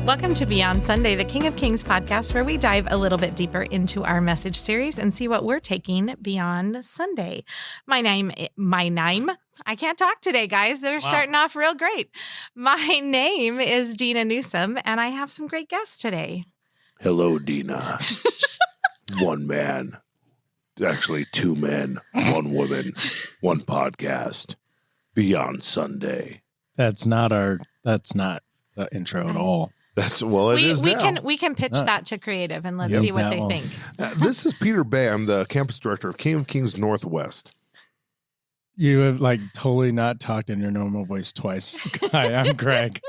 Welcome to Beyond Sunday, the King of Kings podcast, where we dive a little bit deeper into our message series and see what we're taking beyond Sunday. My name, I can't talk today, guys. They're starting off real great. My name is Dina Newsom, and I have some great guests today. Hello, Dina. One man. Actually, two men, one woman, one podcast. Beyond Sunday. That's not the intro at all. It is now. We can pitch that to creative and let's see what they think. This is Peter Bay. I'm the campus director of King of Kings Northwest. You have totally not talked in your normal voice twice. Hi, I'm Greg.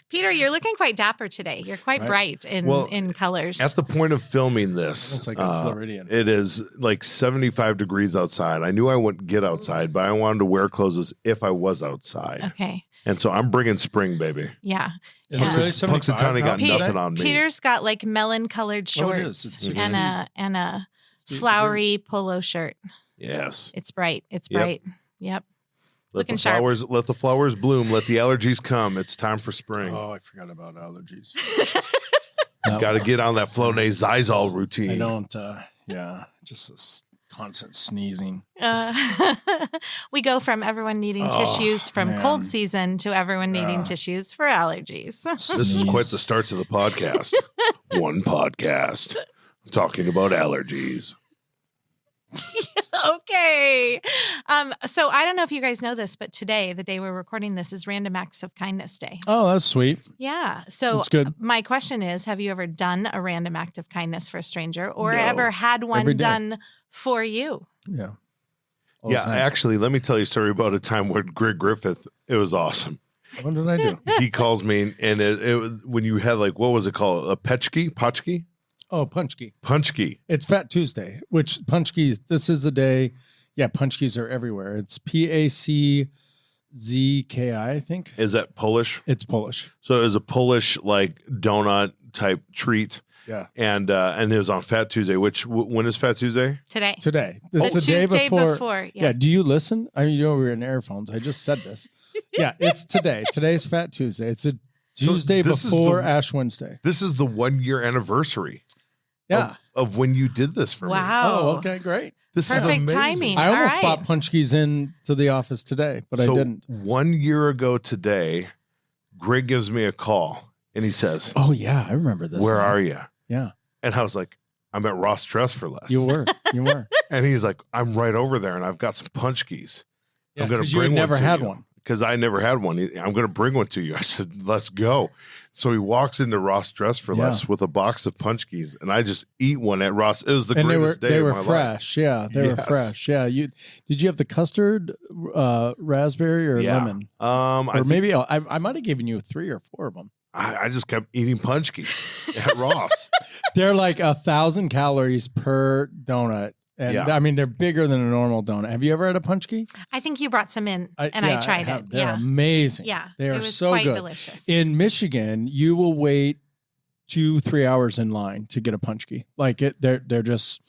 Peter, you're looking quite dapper today. You're quite bright in colors. At the point of filming this, it's like a Floridian. It is like 75 degrees outside. I knew I wouldn't get outside, but I wanted to wear clothes as if I was outside. Okay. And so I'm bringing spring, baby. Yeah. Is it really 75? Punxsutawney got nothing on me. Peter's got melon-colored shorts and a flowery polo shirt. Yes. It's bright. It's bright. Yep. Let the flowers bloom. Let the allergies come. It's time for spring. Oh, I forgot about allergies. Got to get on that Flonase Zysol routine. I don't. Just this constant sneezing. We go from everyone needing tissues from cold season to everyone needing tissues for allergies. This is quite the start to the podcast. One podcast talking about allergies. Okay. So I don't know if you guys know this, but today, the day we're recording this, is Random Acts of Kindness Day. Oh, that's sweet. Yeah. So that's good. My question is, have you ever done a random act of kindness for a stranger or ever had one done for you? Yeah. Actually, let me tell you a story about a time where Greg Griffith, it was awesome. What did I do? He calls me and it when you had what was it called? A Potchki? Oh, Punchki. Punchki. It's Fat Tuesday, which Punchkis, this is a day. Yeah, Punchkis are everywhere. It's Paczki, I think. Is that Polish? It's Polish. So it was a Polish donut type treat. Yeah. And it was on Fat Tuesday, which when is Fat Tuesday? Today. It's the day Tuesday before. Yeah. Do you listen? I mean, we're in earphones. I just said this. Yeah, it's today. Today's Fat Tuesday. It's a Tuesday before Ash Wednesday. This is the 1 year anniversary. Yeah. Of when you did this for me. Wow. Oh, okay, great. This Perfect is timing. I almost bought Punchkis into the office today, but I didn't. 1 year ago today, Greg gives me a call and he says, "Oh yeah, I remember this. Where are you?" Yeah. And I was like, "I'm at Ross Dress for Less." You were. And he's like, "I'm right over there and I've got some Punchkis. Yeah, I'm going to bring one. You never had one. Because I never had one. I'm going to bring one to you." I said, "Let's go." So he walks into Ross Dress for Less with a box of Punchkis, and I just eat one at Ross. It was the greatest day of my life. They were fresh. Yeah, they were fresh. Yeah. Did you have the custard, raspberry, or lemon? I might have given you 3 or 4 of them. I just kept eating Punchkis at Ross. They're like 1,000 calories per donut. And I mean, they're bigger than a normal donut. Have you ever had a Punchki? I think you brought some in and I tried it. They're amazing. Yeah. They are so quite good. Delicious. In Michigan, you will wait 2-3 hours in line to get a Punchki. They're just,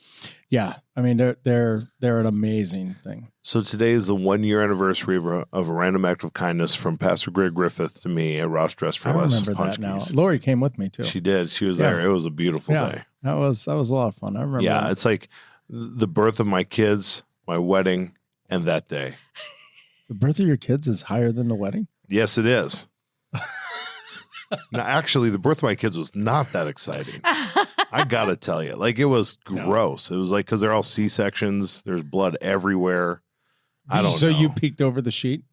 I mean, they're an amazing thing. So today is the 1 year anniversary of a random act of kindness from Pastor Greg Griffith to me at Ross Dress for Less. I remember that now. Lori came with me too. She did. She was there. It was a beautiful day. That was a lot of fun. I remember. Yeah, that. it's like the birth of my kids, my wedding, and that day. The birth of your kids is higher than the wedding? Yes, it is. Now, actually, the birth of my kids was not that exciting. I got to tell you. It was gross. It was because they're all C-sections. There's blood everywhere. I don't know. So you peeked over the sheet?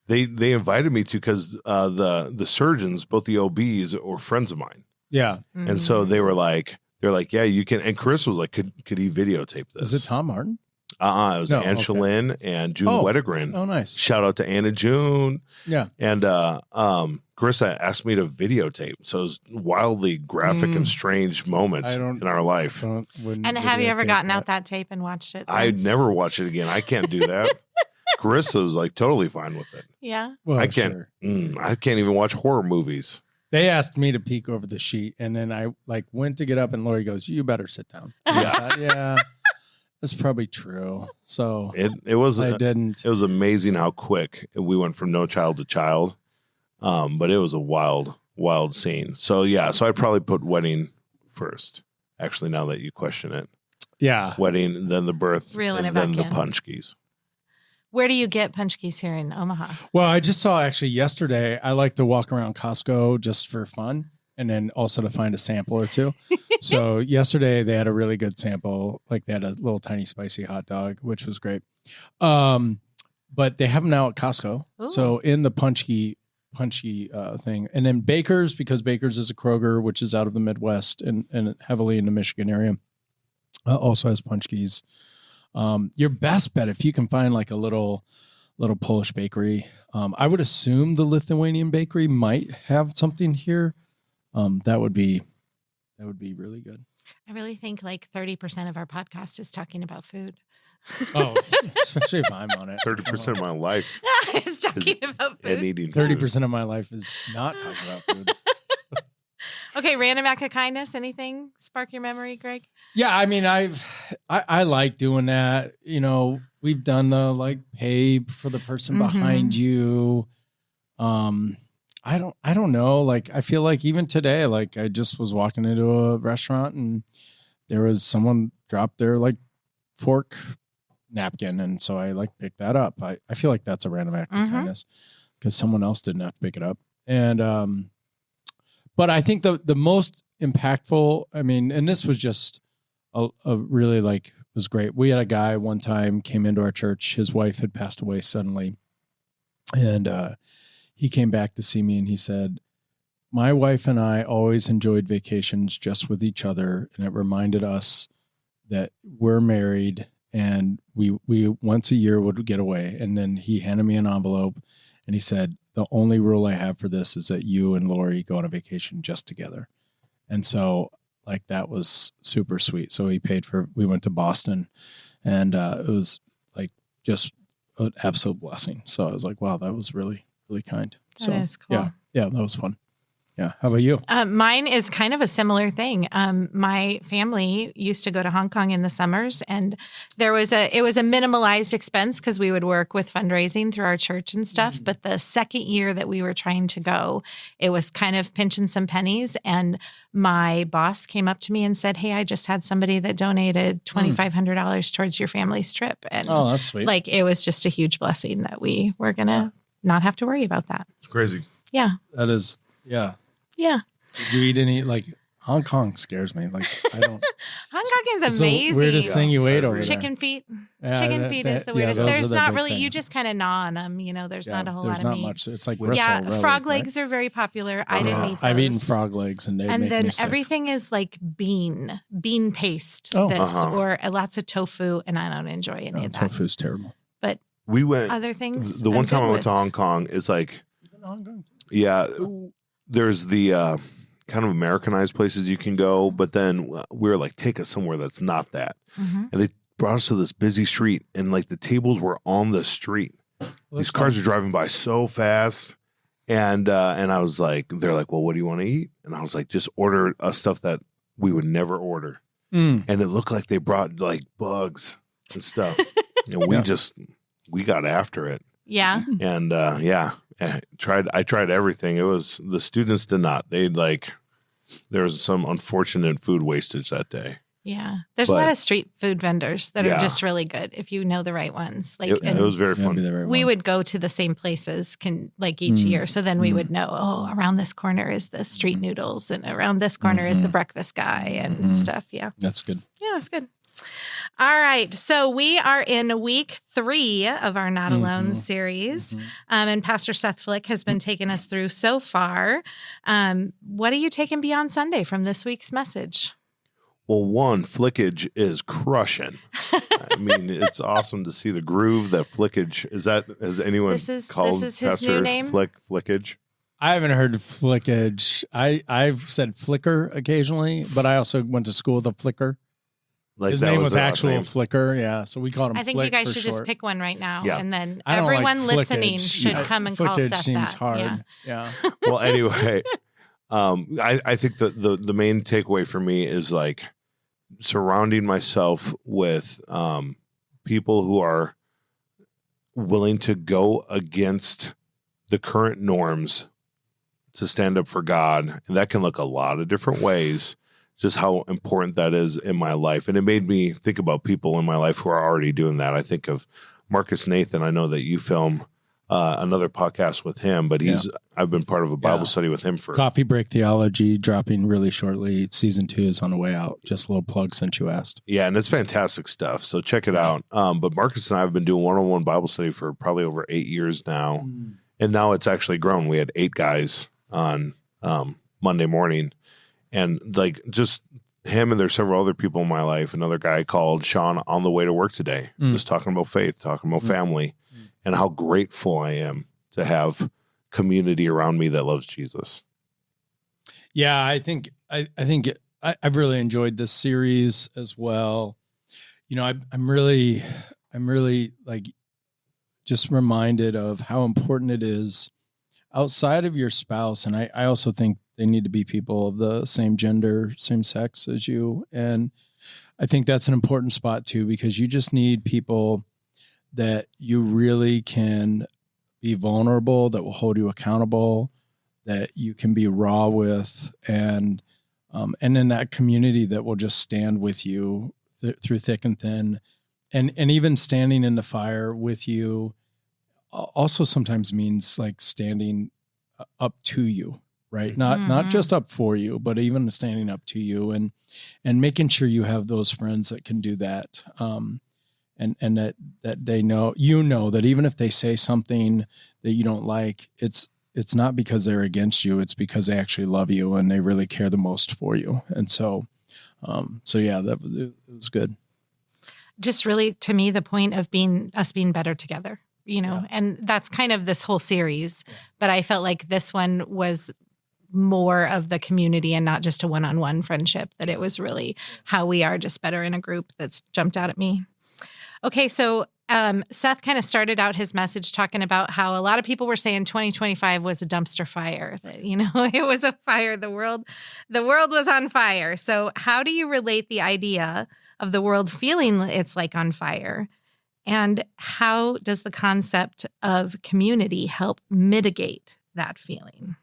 They invited me to because the surgeons, both the OBs, were friends of mine. Yeah. Mm-hmm. And so they're like, yeah, you can. And Chris was like, could he videotape this? Is it Tom Martin? It was Anne Shalin and June Wedegren. Oh, nice. Shout out to Anna June. Yeah. And Carissa asked me to videotape. So it was wildly graphic and strange moments in our life. And have you ever gotten out that tape and watched it since? I'd never watch it again. I can't do that. Carissa was totally fine with it. Yeah. Well, I can't. Sure. I can't even watch horror movies. They asked me to peek over the sheet, and then I went to get up, and Lori goes, "You better sit down." Yeah. That's probably true. So it was. I didn't. It was amazing how quick we went from no child to child. But it was a wild scene. So yeah, so I'd probably put wedding first. Actually, now that you question it. Yeah. Wedding, then the birth, Reeling and it then the back in. punchkis. Where do you get punchkis here in Omaha? Well, I just saw actually yesterday, I like to walk around Costco just for fun and then also to find a sample or two. So yesterday they had a really good sample. Like they had a little tiny spicy hot dog, which was great. But they have them now at Costco. Ooh. So in the punchy thing. And then Baker's, because Baker's is a Kroger, which is out of the Midwest and heavily in the Michigan area, also has punchkis. Your best bet, if you can find like a little Polish bakery, I would assume the Lithuanian bakery might have something here. That would be really good. I really think like 30% of our podcast is talking about food. Oh, especially if I'm on it. 30% of my life is talking about food. and eating food. 30% of my life is not talking about food. Okay, random act of kindness. Anything spark your memory, Greg? Yeah, I mean, I like doing that. You know, we've done the like pay for the person behind you. I don't know. Like, I feel like even today, like I just was walking into a restaurant and there was someone dropped their like fork napkin. And so I like picked that up. I feel like that's a random act of kindness because someone else didn't have to pick it up. And, but I think the most impactful, I mean, and this was just a really like, was great. We had a guy one time came into our church. His wife had passed away suddenly. And, he came back to see me and he said, my wife and I always enjoyed vacations just with each other. And it reminded us that we're married and we once a year would get away. And then he handed me an envelope and he said, the only rule I have for this is that you and Lori go on a vacation just together. And so like, that was super sweet. So he paid we went to Boston and it was like just an absolute blessing. So I was like, wow, that was really kind. So That is cool. Yeah, that was fun. Yeah. How about you? Mine is kind of a similar thing. My family used to go to Hong Kong in the summers, and it was a minimalized expense because we would work with fundraising through our church and stuff. But the second year that we were trying to go, it was kind of pinching some pennies. And my boss came up to me and said, "Hey, I just had somebody that donated $2,500 towards your family's trip." And oh, that's sweet. like, it was just a huge blessing that we were gonna not have to worry about that. It's crazy. Yeah. That is, yeah. Yeah. Did you eat any, like, Hong Kong scares me. Like, I don't. Hong Kong is It's the amazing. weirdest thing you ate over there. Chicken feet. Yeah, Chicken feet is the weirdest. those are There's the not big really, thing. you just kind of gnaw on them. You know, there's not a whole lot there's of not meat. much. It's like bristle. Yeah, really, frog right? legs are very popular. I didn't eat those. I've eaten frog legs and they and make then me sick. everything is like bean paste, or lots of tofu, and I don't enjoy any of that. Tofu's terrible. But We went, other things. the one I'm time good I went with. to Hong Kong, it's like, Hong Kong. yeah, there's the kind of Americanized places you can go, but then we were like, take us somewhere that's not that. And they brought us to this busy street, and like the tables were on the street. These cars are driving by so fast. And I was like, they're like, well, what do you want to eat? And I was like, just order stuff that we would never order. And it looked like they brought like bugs and stuff. And we got after it. Yeah. And I tried everything. It was, the students did not. There was some unfortunate food wastage that day. Yeah. There's a lot of street food vendors that are just really good if you know the right ones. Like it was very fun. We would go to the same places each year. So then we would know, around this corner is the street noodles and around this corner is the breakfast guy and stuff. Yeah. That's good. Yeah, it's good. All right. So we are in week 3 of our Not Alone series. And Pastor Seth Flick has been taking us through so far. What are you taking beyond Sunday from this week's message? Well, one, Flickage is crushing. I mean, it's awesome to see the groove that Flickage is. Has anyone called this is his Pastor new name? Flickage? I haven't heard Flickage. I've said Flicker occasionally, but I also went to school with a Flicker. Like his that name was their actual name. Flicker. Yeah. So we called him I think Flick you guys for should short. just pick one right now. Yeah. And then I don't like everyone listening Flickage. should come and call Flickage Seth seems that. hard. Yeah. Well, anyway, I think the main takeaway for me is like surrounding myself with people who are willing to go against the current norms to stand up for God. And that can look a lot of different ways, just how important that is in my life. And it made me think about people in my life who are already doing that. I think of Marcus Nathan. I know that you film another podcast with him, but I've been part of a Bible study with him for Coffee Break Theology, dropping really shortly. Season 2 is on the way out. Just a little plug since you asked. Yeah, and it's fantastic stuff. So check it out. But Marcus and I have been doing one-on-one Bible study for probably over 8 years now. And now it's actually grown. We had 8 guys on Monday morning. And like just him, and there's several other people in my life. Another guy called Sean on the way to work today, just talking about faith, talking about family, and how grateful I am to have community around me that loves Jesus. Yeah, I think I've really enjoyed this series as well. You know, I'm really like just reminded of how important it is outside of your spouse. And I also think they need to be people of the same gender, same sex as you. And I think that's an important spot too, because you just need people that you really can be vulnerable, that will hold you accountable, that you can be raw with, and in that community that will just stand with you through thick and thin, and even standing in the fire with you also sometimes means like standing up to you, right? Not just up for you, but even standing up to you, and making sure you have those friends that can do that. And that they know that even if they say something that you don't like, it's not because they're against you, it's because they actually love you and they really care the most for you. And so yeah, it was good. Just really, to me, the point of being better together, you know, and that's kind of this whole series, but I felt like this one was more of the community and not just a one-on-one friendship, that it was really how we are just better in a group. That's jumped out at me. Okay, so Seth kind of started out his message talking about how a lot of people were saying 2025 was a dumpster fire. That, you know, it was a fire. The world was on fire. So how do you relate the idea of the world feeling it's like on fire? And how does the concept of community help mitigate that feeling?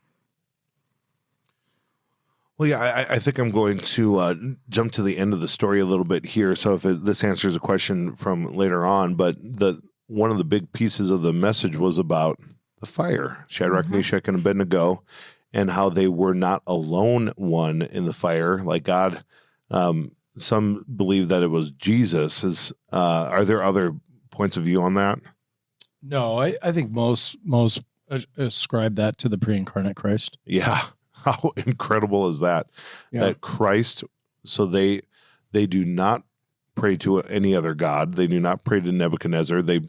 Well, yeah, I think I'm going to jump to the end of the story a little bit here. So if this answers a question from later on, but one of the big pieces of the message was about the fire, Shadrach, Meshach, and Abednego, and how they were not alone one in the fire. Like God, some believe that it was Jesus. Are there other points of view on that? No, I think most ascribe that to the pre-incarnate Christ. Yeah. How incredible is that? Yeah. That Christ, so they do not pray to any other god. They do not pray to Nebuchadnezzar. They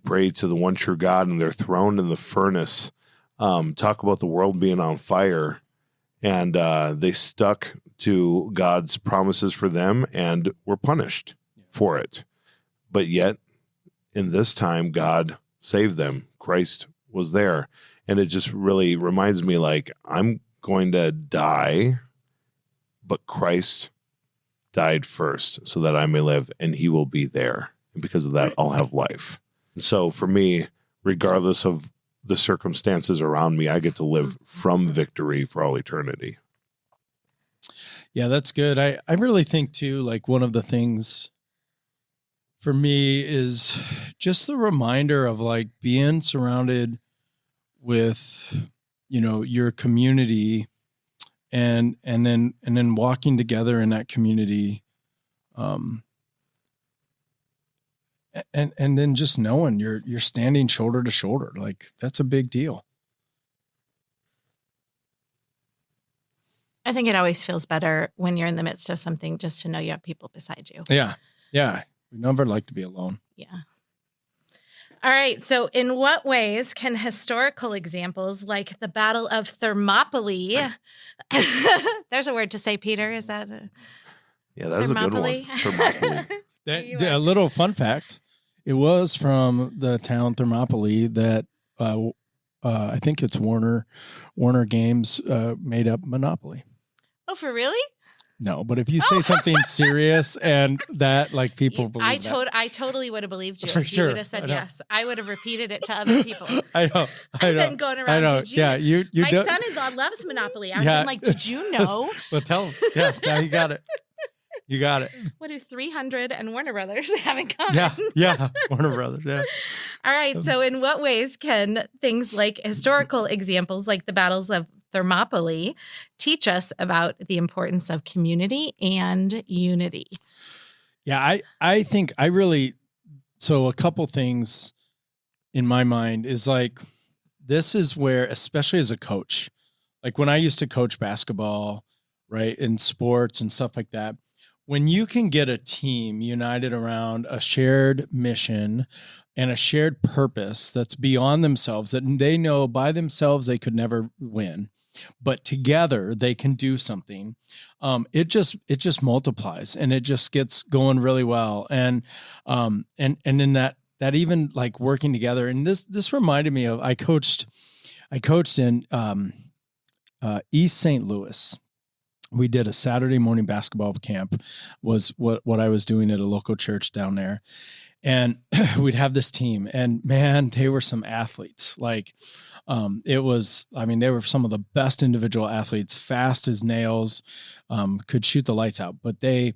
pray to the one true God, and they're thrown in the furnace. Talk about the world being on fire, and they stuck to God's promises for them and were punished for it. But yet, in this time, God saved them. Christ was there. And it just really reminds me, like, I'm going to die, but Christ died first so that I may live, and he will be there. And because of that, I'll have life. And so for me, regardless of the circumstances around me, I get to live from victory for all eternity. Yeah, that's good. I really think too, like one of the things for me is just the reminder of like being surrounded with, you know, your community, and then walking together in that community, and then just knowing you're standing shoulder to shoulder. Like that's a big deal. I think it always feels better when you're in the midst of something just to know you have people beside you. Yeah. We never like to be alone. Yeah. All right. So in what ways can historical examples like the Battle of Thermopylae, there's a word to say, Peter, is that? Yeah, that was a good one. Thermopylae. A little fun fact. It was from the town Thermopylae that I think it's Warner Games made up Monopoly. Oh, for really? No, but if you say something serious and that like people believe I totally would have believed you For if sure. you would have said yes. I would have repeated it to other people. I know. I've been going around. I know. Did you? Yeah, you My do. son-in-law loves Monopoly. I've been like, did you know? Well, tell him. Yeah, now you got it. You got it. What do 300 and Warner Brothers have in common? Yeah. Warner Brothers. Yeah. All right. So, in what ways can things like historical examples, like the battles of Thermopylae, teach us about the importance of community and unity? Yeah, I think so a couple things in my mind is like, this is where, especially as a coach, like when I used to coach basketball, right, in sports and stuff like that, when you can get a team united around a shared mission and a shared purpose that's beyond themselves, that they know by themselves they could never win, but together they can do something. It just multiplies and it just gets going really well. And in that even like working together. And this reminded me of, I coached in East St. Louis. We did a Saturday morning basketball camp, was what I was doing at a local church down there. And we'd have this team, and man, they were some athletes. Like, they were some of the best individual athletes, fast as nails, could shoot the lights out, but they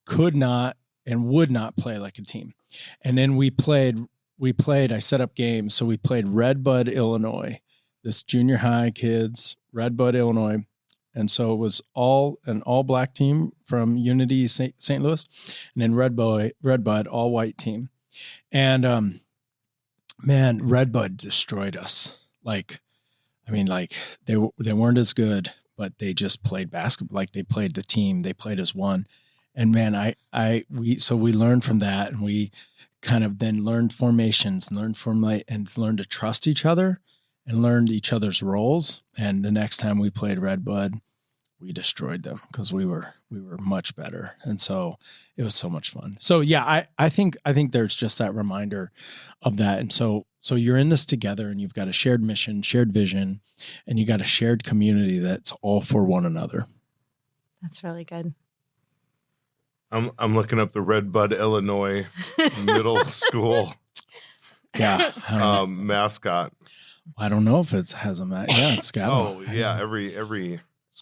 could not and would not play like a team. And then we played, I set up games. So we played Red Bud, Illinois, this junior high kids, Red Bud, Illinois. And so it was an all black team from Unity St. Louis, and then Red Bud, all white team. And man, Red Bud destroyed us. Like they weren't as good, but they just played basketball. Like they played the team, they played as one. And man, we learned from that, and we kind of then learned formations, learned to trust each other and learned each other's roles. And the next time we played Red Bud, we destroyed them because we were much better. And so it was so much fun. So yeah, I think there's just that reminder of that. And so you're in this together, and you've got a shared mission, shared vision, and you got a shared community that's all for one another. That's really good. I'm looking up the Red Bud, Illinois middle school mascot. I don't know if it has a mascot. Yeah, it's got.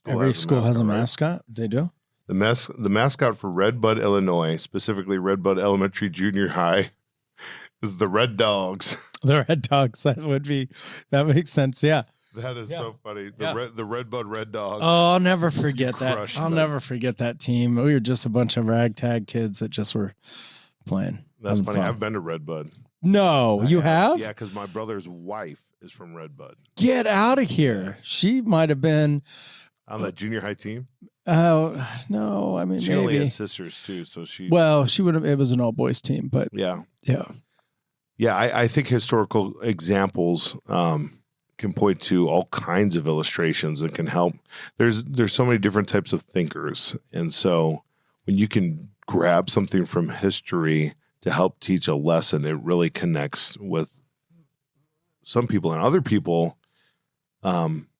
Every school has a mascot. They do. The mascot for Red Bud, Illinois, specifically Red Bud Elementary Junior High, is the Red Dogs. The Red Dogs. That makes sense. Yeah. That is so funny. The Red Bud Red Dogs. Oh, I'll never forget that. Never forget that team. We were just a bunch of ragtag kids that just were playing. That's funny. Fun. I've been to Red Bud. No, you have? Yeah, because my brother's wife is from Red Bud. Get out of here. She might have been on that junior high team. Oh no, I mean she maybe. only had sisters too, so she would have. It was an all boys team, but yeah. I think historical examples can point to all kinds of illustrations and can help. There's so many different types of thinkers, and so when you can grab something from history to help teach a lesson, it really connects with some people, and other people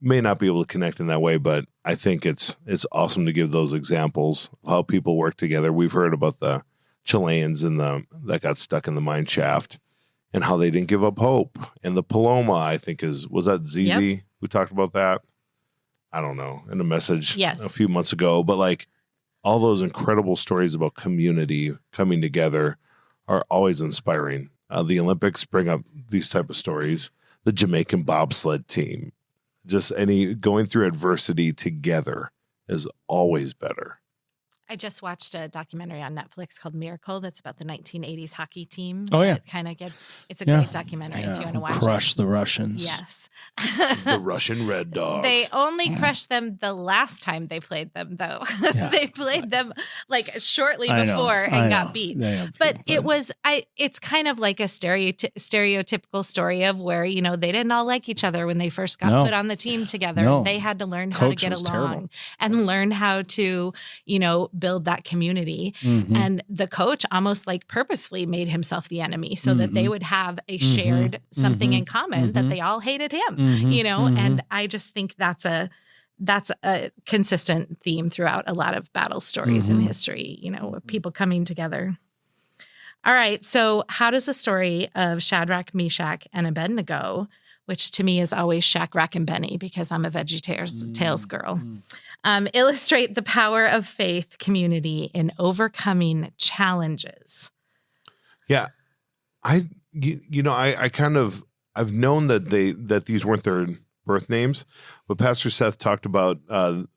may not be able to connect in that way, but I think it's awesome to give those examples of how people work together. We've heard about the Chileans that got stuck in the mine shaft and how they didn't give up hope. And the Paloma, I think was that ZZ who talked about that? I don't know, in a message a few months ago, but like all those incredible stories about community coming together are always inspiring. The Olympics bring up these type of stories. The Jamaican bobsled team, just going through adversity together is always better. I just watched a documentary on Netflix called Miracle. That's about the 1980s hockey team. Oh yeah, it's a great documentary if you want to watch it. Crush the Russians. Yes, the Russian Red Dogs. They only crushed them the last time they played them, though. Yeah. They played them like shortly before and got beat. But it's kind of like a stereotypical story of where they didn't all like each other when they first got put on the team together. No. They had to learn how to get along and learn how to build that community. Mm-hmm. And the coach almost like purposefully made himself the enemy so that they would have a shared something in common that they all hated him, and I just think that's that's a consistent theme throughout a lot of battle stories in history, with people coming together. All right. So how does the story of Shadrach, Meshach, and Abednego, which to me is always Shadrach and Benny because I'm a VeggieTales girl, illustrate the power of faith community in overcoming challenges? Yeah. I've known that these weren't their birth names, but Pastor Seth talked about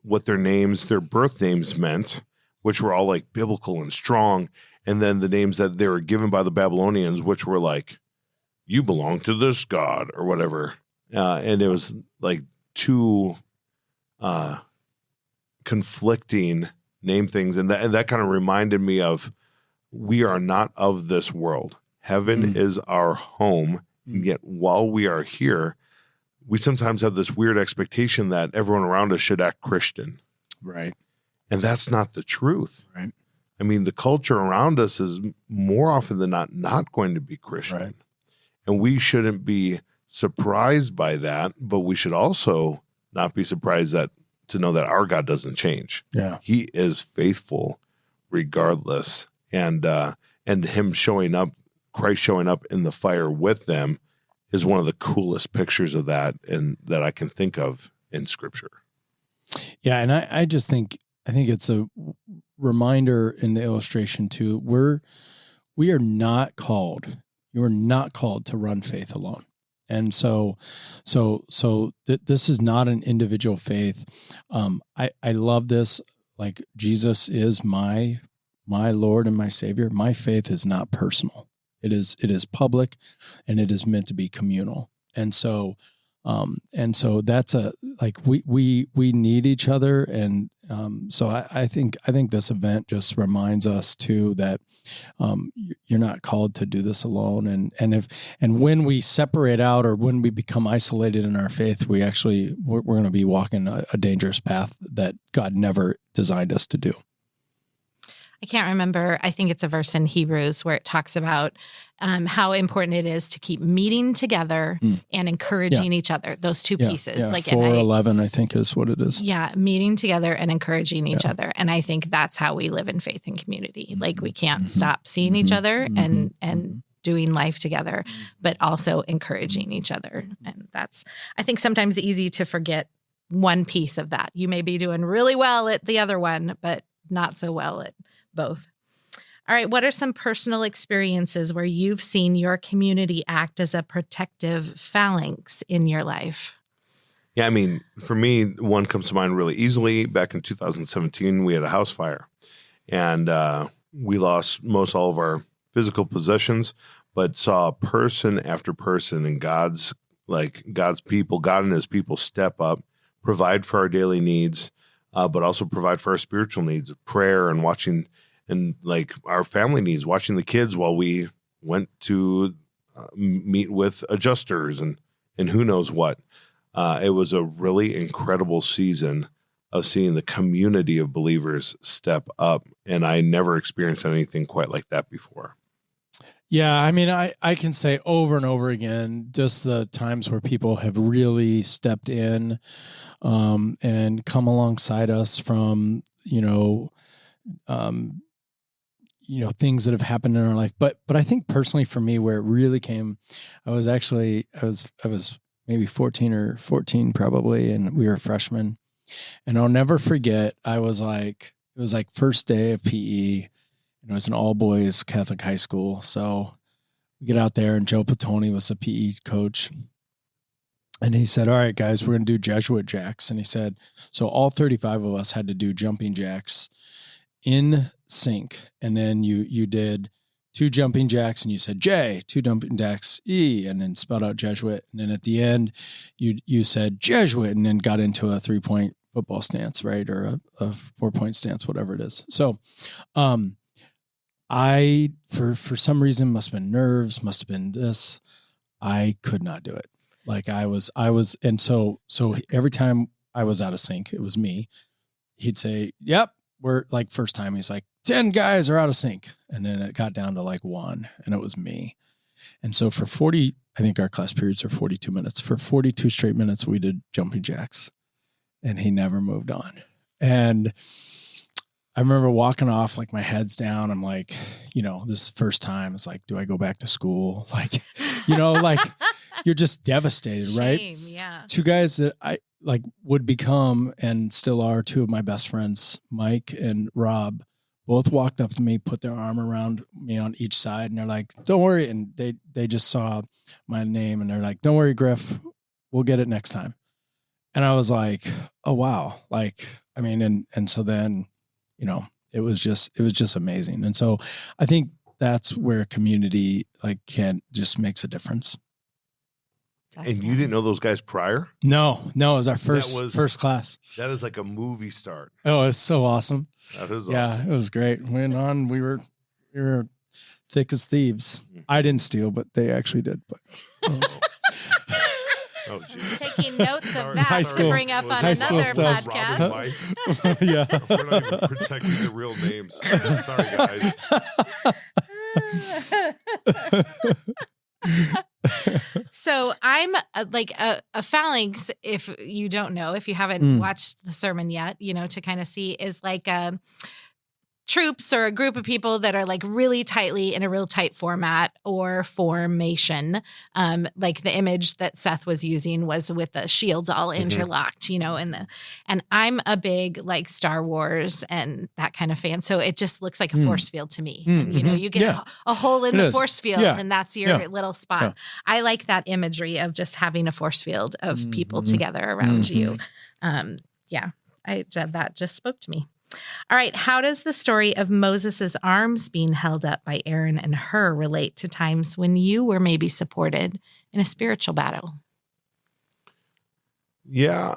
what their birth names meant, which were all like biblical and strong. And then the names that they were given by the Babylonians, which were like, you belong to this god or whatever. And it was like two conflicting name things. And that kind of reminded me of, we are not of this world. Heaven is our home. And yet while we are here, we sometimes have this weird expectation that everyone around us should act Christian. Right. And that's not the truth. Right. I mean, the culture around us is more often than not going to be Christian. Right. And we shouldn't be surprised by that, but we should also not be surprised to know that our God doesn't change. Yeah. He is faithful regardless. And him showing up, Christ showing up in the fire with them, is one of the coolest pictures of that and that I can think of in Scripture. Yeah, and I just think it's a reminder in the illustration too. We are not called. You are not called to run faith alone. And so this is not an individual faith. I love this. Like, Jesus is my Lord and my Savior. My faith is not personal. It is public, and it is meant to be communal. And so that's we need each other. And so I think this event just reminds us too that you're not called to do this alone. And when we separate out, or when we become isolated in our faith, we're going to be walking a dangerous path that God never designed us to do. I can't remember. I think it's a verse in Hebrews where it talks about how important it is to keep meeting together and encouraging each other. Those two pieces. Yeah, like 4:11, I think is what it is. Yeah, meeting together and encouraging each other. And I think that's how we live in faith and community. Like, we can't stop seeing each other and doing life together, but also encouraging each other. And that's, I think, sometimes easy to forget one piece of that. You may be doing really well at the other one, but not so well at both. All right. What are some personal experiences where you've seen your community act as a protective phalanx in your life? Yeah, I mean, for me, one comes to mind really easily. Back in 2017, we had a house fire, and we lost most all of our physical possessions, but saw person after person in God's people, God and his people step up, provide for our daily needs, but also provide for our spiritual needs of prayer and watching, and like our family needs, watching the kids while we went to meet with adjusters and who knows what. It was a really incredible season of seeing the community of believers step up, and I never experienced anything quite like that before. Yeah, I mean, I can say over and over again, just the times where people have really stepped in and come alongside us from, things that have happened in our life. But I think personally for me, where it really came, I was maybe 14 probably, and we were freshmen. And I'll never forget, it was like first day of PE. It was an all-boys Catholic high school. So we get out there, and Joe Platoni was the PE coach. And he said, all right, guys, we're going to do Jesuit jacks. And he said, so all 35 of us had to do jumping jacks in sync. And then you did 2 jumping jacks, and you said J, 2 jumping jacks E, and then spelled out Jesuit. And then at the end, you said Jesuit, and then got into a 3-point football stance, right? Or a 4-point stance, whatever it is. So, I, for some reason, must have been nerves, must have been this, I could not do it. Like I was, and so every time I was out of sync, it was me. He'd say, yep, we're like, first time he's like, 10 guys are out of sync. And then it got down to like 1, and it was me. And so for 40, I think our class periods are 42 minutes. For 42 straight minutes, we did jumping jacks. and he never moved on. And I remember walking off, like my head's down. I'm like, this is the first time. It's like, do I go back to school? Like, like you're just devastated, right? Yeah. Two guys that I like would become and still are two of my best friends, Mike and Rob, both walked up to me, put their arm around me on each side, and they're like, don't worry. And they just saw my name and they're like, don't worry, Griff, we'll get it next time. And I was like, oh, wow. Like, I mean, and so then, it was just amazing. And so I think that's where community just makes a difference. And you didn't know those guys prior? No, it was our first class. That is like a movie start. Oh, it's so awesome. That is awesome. Yeah, it was great. Went on, we were thick as thieves. I didn't steal, but they actually did. But oh, geez. Taking notes of that to bring up on another podcast. Yeah. We're not even protecting the real names. Sorry, guys. So I'm like a phalanx, if you don't know, if you haven't watched the sermon yet, to kind of see, is like troops or a group of people that are like really tightly in a real tight format or formation. Like the image that Seth was using was with the shields all interlocked, and I'm a big like Star Wars and that kind of fan. So it just looks like a force field to me. And, you get a hole in the force field and that's your little spot. Yeah. I like that imagery of just having a force field of people together around you. That just spoke to me. All right. How does the story of Moses's arms being held up by Aaron and Hur relate to times when you were maybe supported in a spiritual battle? Yeah.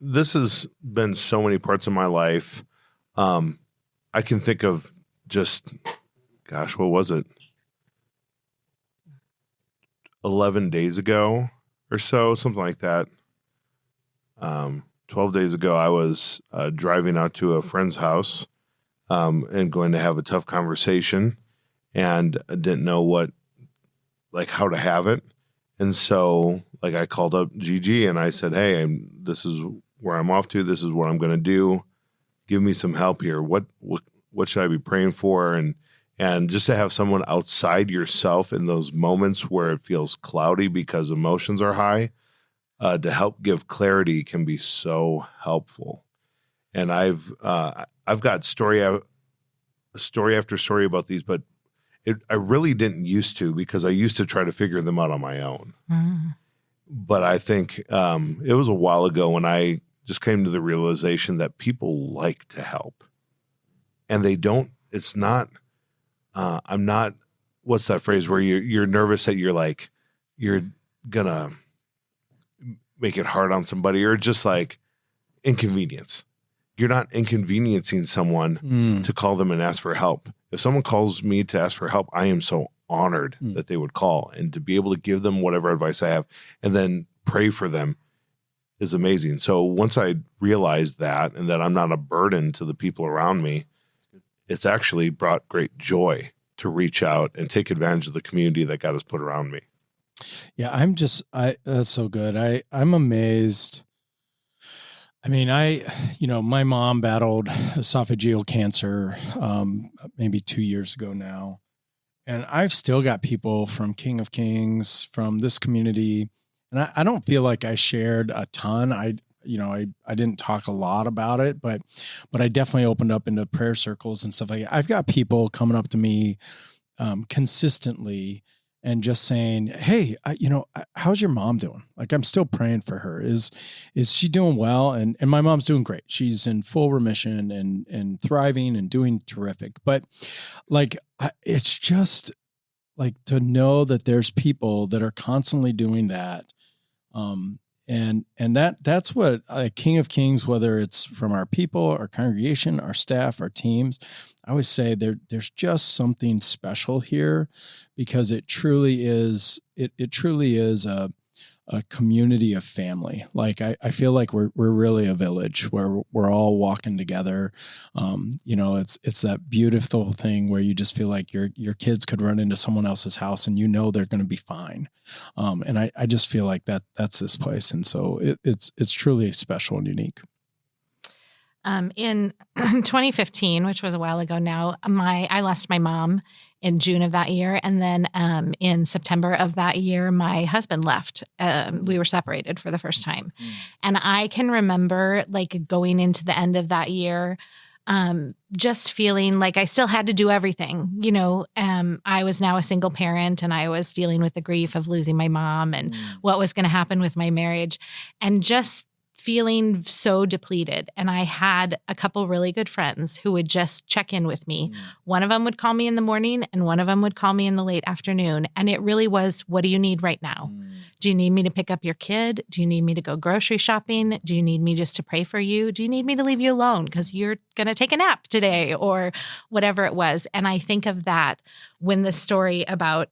This has been so many parts of my life. I can think of just, what was it? 11 days ago or so, something like that. 12 days ago, I was driving out to a friend's house and going to have a tough conversation, and I didn't know how to have it. And so I called up Gigi and I said, hey, this is where I'm off to. This is what I'm going to do. Give me some help here. What should I be praying for? And just to have someone outside yourself in those moments where it feels cloudy because emotions are high, to help give clarity can be so helpful. And I've got story after story about these, but I really didn't used to, because I used to try to figure them out on my own. But I think it was a while ago when I just came to the realization that people like to help, and they don't. It's not. I'm not. What's that phrase where you're nervous that you're gonna make it hard on somebody, or just like inconvenience. You're not inconveniencing someone to call them and ask for help. If someone calls me to ask for help, I am so honored that they would call, and to be able to give them whatever advice I have and then pray for them is amazing. So once I realized that, and that I'm not a burden to the people around me, it's actually brought great joy to reach out and take advantage of the community that God has put around me. Yeah, that's so good. I'm amazed. I mean, my mom battled esophageal cancer, maybe 2 years ago now. And I've still got people from King of Kings, from this community. And I don't feel like I shared a ton. I didn't talk a lot about it, but I definitely opened up into prayer circles and stuff like that. I've got people coming up to me consistently and just saying, hey, how's your mom doing? Like, I'm still praying for her. Is she doing well? And my mom's doing great. She's in full remission and thriving and doing terrific. But it's just like to know that there's people that are constantly doing that. And that's what King of Kings, whether it's from our people, our congregation, our staff, our teams, I always say there's just something special here, because it truly is a a community of family. Like I feel like we're really a village where we're all walking together. It's that beautiful thing where you just feel like your kids could run into someone else's house and they're going to be fine. And I just feel like that's this place. And so it's truly special and unique. In 2015, which was a while ago now, I lost my mom in June of that year. And then in September of that year, my husband left. We were separated for the first time. And I can remember like going into the end of that year, just feeling like I still had to do everything. I was now a single parent and I was dealing with the grief of losing my mom and what was going to happen with my marriage, and just feeling so depleted. And I had a couple really good friends who would just check in with me. One of them would call me in the morning and one of them would call me in the late afternoon. And it really was, what do you need right now? Do you need me to pick up your kid? Do you need me to go grocery shopping? Do you need me just to pray for you? Do you need me to leave you alone because you're going to take a nap today, or whatever it was? And I think of that when the story about,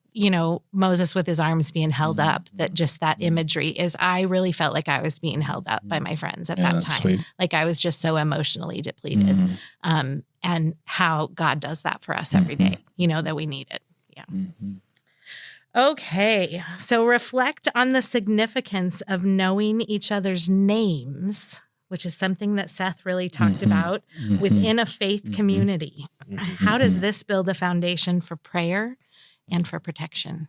Moses with his arms being held up, that imagery is, I really felt like I was being held up by my friends at that time. Sweet. Like I was just so emotionally depleted. And how God does that for us every day, that we need it. Yeah. Okay. So reflect on the significance of knowing each other's names, which is something that Seth really talked about within a faith community. How does this build a foundation for prayer and for protection?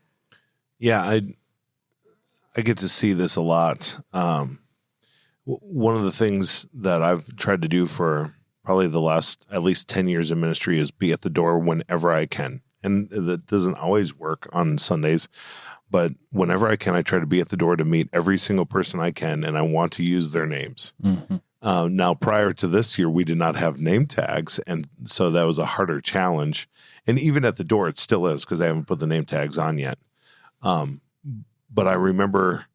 Yeah, I get to see this a lot. One of the things that I've tried to do for probably the last at least 10 years of ministry is be at the door whenever I can. And that doesn't always work on Sundays, but whenever I can, I try to be at the door to meet every single person I can, and I want to use their names. Now, prior to this year, we did not have name tags, and so that was a harder challenge. And even at the door, it still is because they haven't put the name tags on yet. But I remember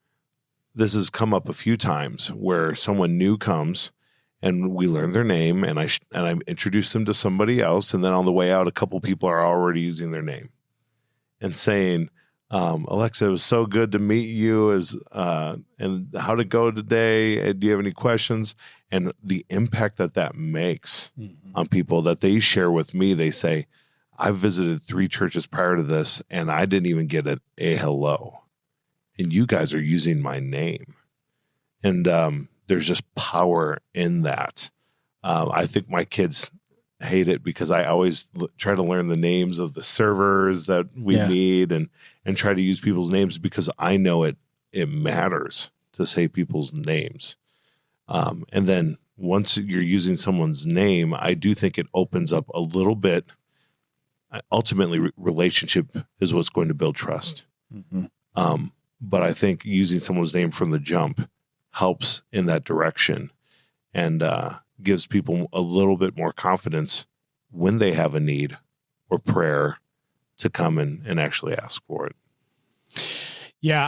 this has come up a few times where someone new comes and we learn their name, and I introduce them to somebody else, and then on the way out, a couple people are already using their name and saying, Alexa, it was so good to meet you. And how'd it go today? Do you have any questions? And the impact that makes on people that they share with me, they say, I've visited 3 churches prior to this, and I didn't even get a hello. And you guys are using my name. And there's just power in that. I think my kids hate it because I always try to learn the names of the servers that we need and try to use people's names because I know it matters to say people's names. And then once you're using someone's name, I do think it opens up a little bit. Ultimately, relationship is what's going to build trust. But I think using someone's name from the jump helps in that direction and gives people a little bit more confidence when they have a need or prayer to come and actually ask for it. Yeah,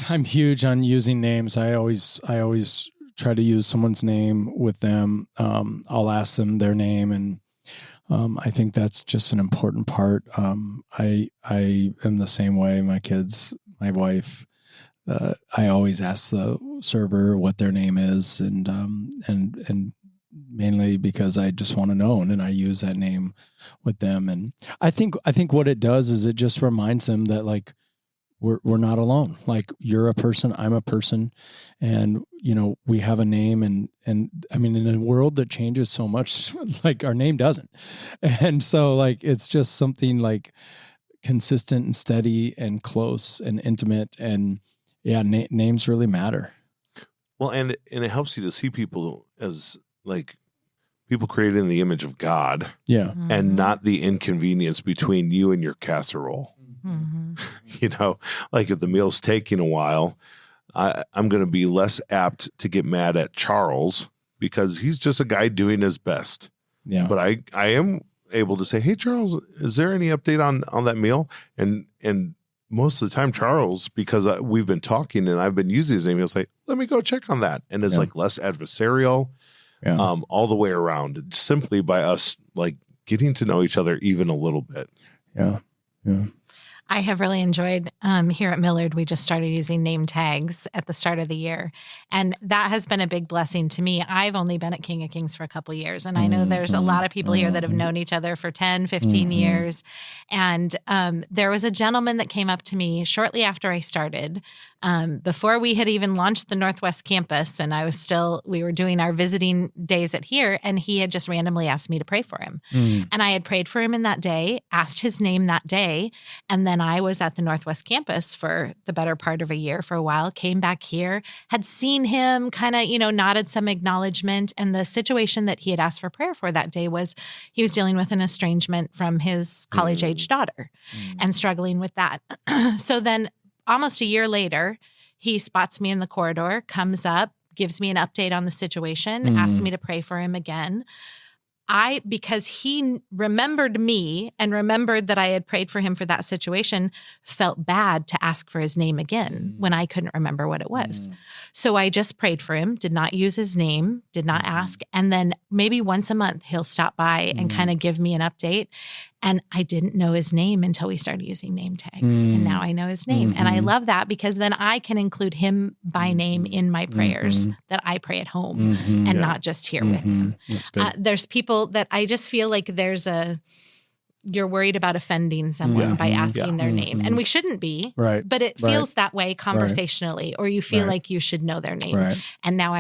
I'm huge on using names. I always try to use someone's name with them. I'll ask them their name, and I think that's just an important part. I am the same way. My kids, my wife, I always ask the server what their name is, and mainly because I just want to know, and I use that name with them. And I think what it does is it just reminds them that like we're not alone. Like you're a person, I'm a person, and we have a name. And I mean, in a world that changes so much, like our name doesn't, and so like it's just something like consistent and steady and close and intimate, and names really matter. Well, and it helps you to see people as like people created in the image of God, and not the inconvenience between you and your casserole. Like if the meal's taking a while, I'm going to be less apt to get mad at Charles because he's just a guy doing his best. Yeah. But I am able to say, hey, Charles, is there any update on that meal? And most of the time, Charles, because we've been talking and I've been using his name, he'll say, let me go check on that. And it's like less adversarial all the way around, simply by us like getting to know each other even a little bit. Yeah. I have really enjoyed here at Millard. We just started using name tags at the start of the year. And that has been a big blessing to me. I've only been at King of Kings for a couple years. And I know there's a lot of people here that have known each other for 10, 15 years. And there was a gentleman that came up to me shortly after I started, before we had even launched the Northwest campus. And we were doing our visiting days at here. And he had just randomly asked me to pray for him. And I had prayed for him in that day, asked his name that day. And then I was at the Northwest campus for the better part of a year for a while, came back here, had seen him, kind of, nodded some acknowledgement. And the situation that he had asked for prayer for that day was he was dealing with an estrangement from his college-age daughter and struggling with that. So then almost a year later, he spots me in the corridor, comes up, gives me an update on the situation, asks me to pray for him again. Because he remembered me and remembered that I had prayed for him for that situation, felt bad to ask for his name again when I couldn't remember what it was. So I just prayed for him, did not use his name, did not ask. And then maybe once a month he'll stop by and kind of give me an update. And I didn't know his name until we started using name tags. And now I know his name. And I love that because then I can include him by name in my prayers that I pray at home and not just here with him. That's good. There's people that I just feel like you're worried about offending someone by asking their name. And we shouldn't be. Right. But it feels that way conversationally, or you feel like you should know their name. Right. And now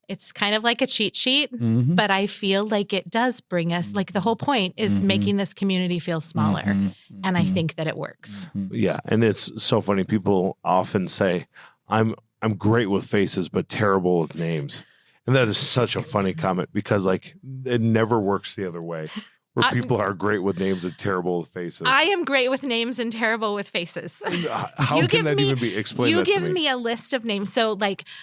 it's kind of like a cheat sheet, but I feel like it does bring us, like the whole point is making this community feel smaller. And I think that it works. Yeah. And it's so funny. People often say, I'm great with faces, but terrible with names. And that is such a funny comment because it never works the other way. Where people are great with names and terrible with faces. I am great with names and terrible with faces. How can that even be explained? You give me a list of names. So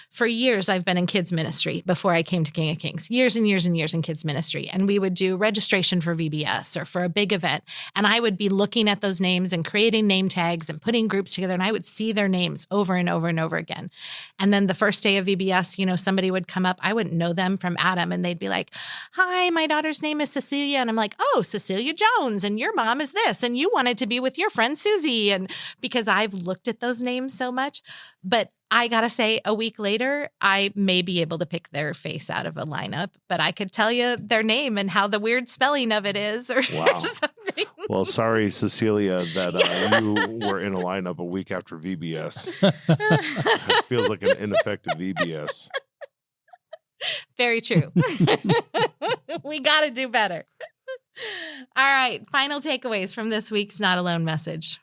for years, I've been in kids ministry before I came to King of Kings, years and years and years in kids ministry. And we would do registration for VBS or for a big event. And I would be looking at those names and creating name tags and putting groups together. And I would see their names over and over and over again. And then the first day of VBS, somebody would come up. I wouldn't know them from Adam. And they'd be like, "Hi, my daughter's name is Cecilia." And I'm like, "Oh, Cecilia Jones, and your mom is this, and you wanted to be with your friend Susie." And because I've looked at those names so much, but I got to say a week later, I may be able to pick their face out of a lineup, but I could tell you their name and how the weird spelling of it is or something. Well, sorry, Cecilia, that you were in a lineup a week after VBS. It feels like an ineffective VBS. Very true. We got to do better. All right. Final takeaways from this week's Not Alone message.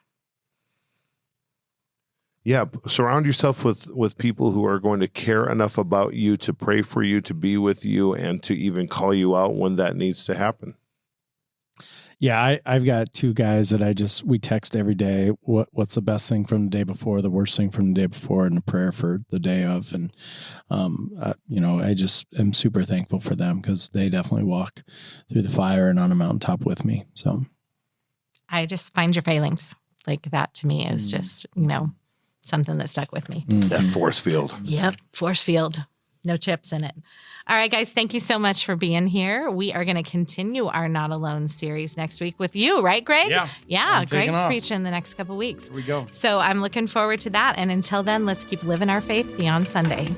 Yeah. Surround yourself with people who are going to care enough about you to pray for you, to be with you, and to even call you out when that needs to happen. Yeah, I've got two guys that we text every day. What's the best thing from the day before, the worst thing from the day before, and a prayer for the day of. And, I just am super thankful for them because they definitely walk through the fire and on a mountaintop with me. So I just find your failings. Like that to me is just, something that stuck with me. That force field. Yep. Force field. No chips in it. All right, guys, thank you so much for being here. We are going to continue our Not Alone series next week with you, right, Greg? Yeah. Greg's preaching the next couple weeks. Here we go. So I'm looking forward to that. And until then, let's keep living our faith beyond Sunday.